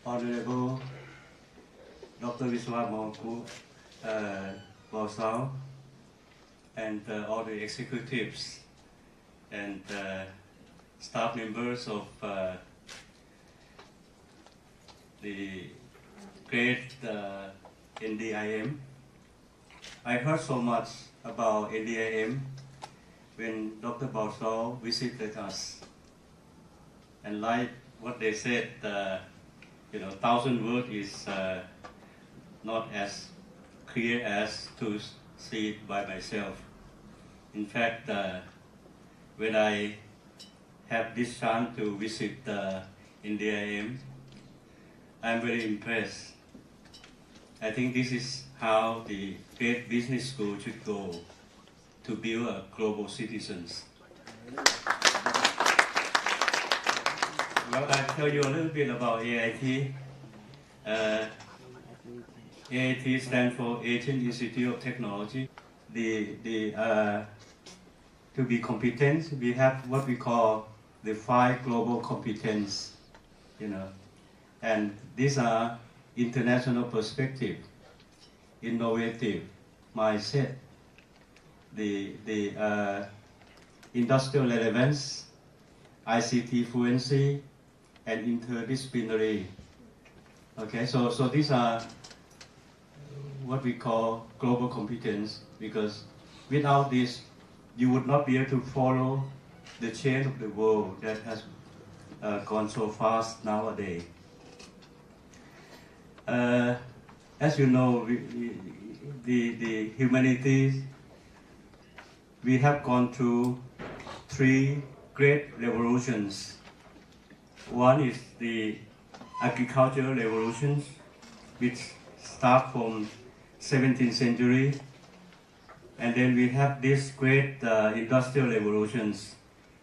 Honorable Dr. Worsak, and all the executives and staff members of the great NDIM. I heard so much about NDIM when Dr. Worsak visited us. And like what they said, 1,000 words is not as clear as to see it by myself. In fact, when I have this chance to visit NDIM, I'm very impressed. I think this is how the great business school should go to build a global citizens. Well, I'll tell you a little bit about AIT. AIT stands for Asian Institute of Technology. To be competent, we have what we call the 5 global competence, and these are international perspective, innovative mindset, the industrial relevance, ICT fluency, and interdisciplinary. Okay, so these are what we call global competence, because without this, you would not be able to follow the change of the world that has gone so fast nowadays. As you know, the humanities, we have gone through 3 great revolutions. One is the agricultural revolutions, which start from 17th century, and then we have these great industrial revolutions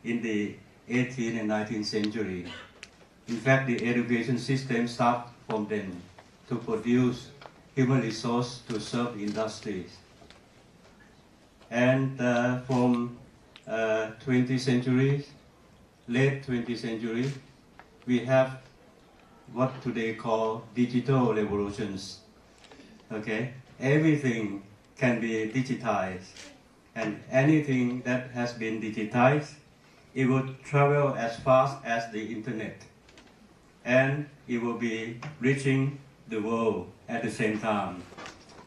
in the 18th and 19th century. In fact, the education system starts from then to produce human resource to serve industries. And from 20th century, late 20th century, we have what today call digital revolutions. Okay, everything can be digitized, and anything that has been digitized, it will travel as fast as the internet, and it will be reaching the world at the same time.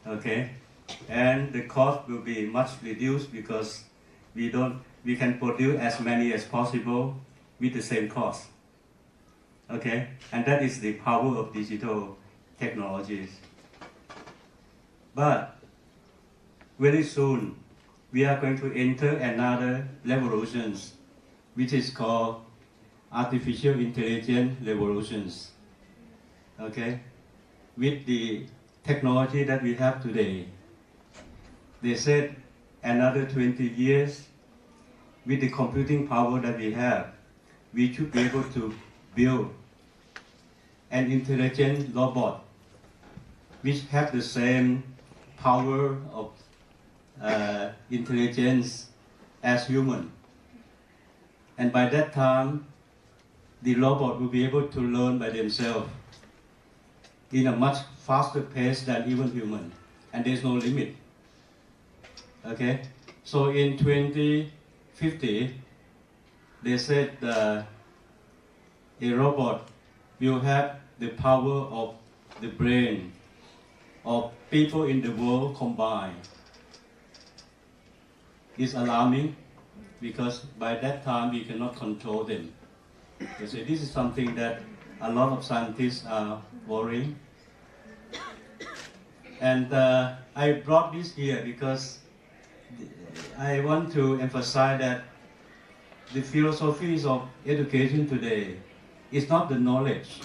Okay, and the cost will be much reduced because we can produce as many as possible with the same cost. Okay, and that is the power of digital technologies. But very soon, we are going to enter another revolutions, which is called artificial intelligence revolutions. Okay, with the technology that we have today, they said another 20 years, with the computing power that we have, we should be able to build an intelligent robot which have the same power of intelligence as human. And by that time, the robot will be able to learn by themselves in a much faster pace than even human, and there's no limit. Okay, so in 2050, they said a robot will have the power of the brain of people in the world combined. It's alarming because by that time we cannot control them. So this is something that a lot of scientists are worrying. And I brought this here because I want to emphasize that the philosophies of education today is not the knowledge,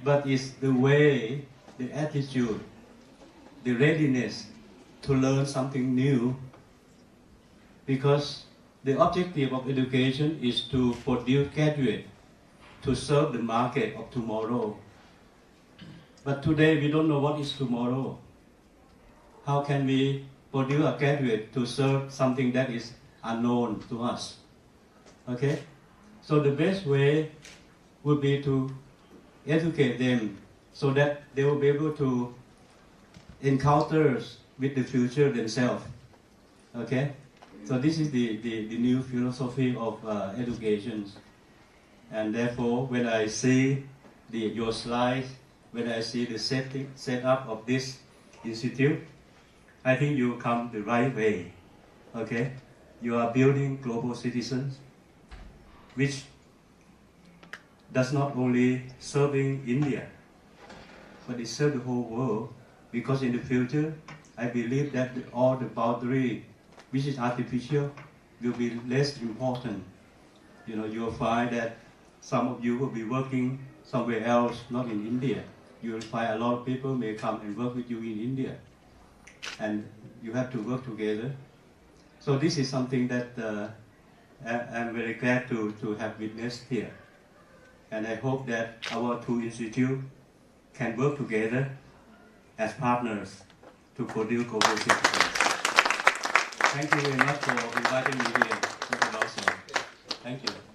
but it's the way, the attitude, the readiness to learn something new. Because the objective of education is to produce graduates to serve the market of tomorrow. But today we don't know what is tomorrow. How can we produce a graduate to serve something that is unknown to us? Okay? So the best way would be to educate them so that they will be able to encounter with the future themselves. Okay? So this is the new philosophy of education. And therefore, when I see your slides, when I see the setup of this institute, I think you come the right way. Okay? You are building global citizens, which does not only serving India, but it serves the whole world. Because in the future, I believe that all the boundary, which is artificial, will be less important. You know, you'll find that some of you will be working somewhere else, not in India. You will find a lot of people may come and work with you in India, and you have to work together. So this is something that I'm very glad to have witnessed here. And I hope that our two institutes can work together as partners to produce global citizens. Thank you very much for inviting me here. Thank you.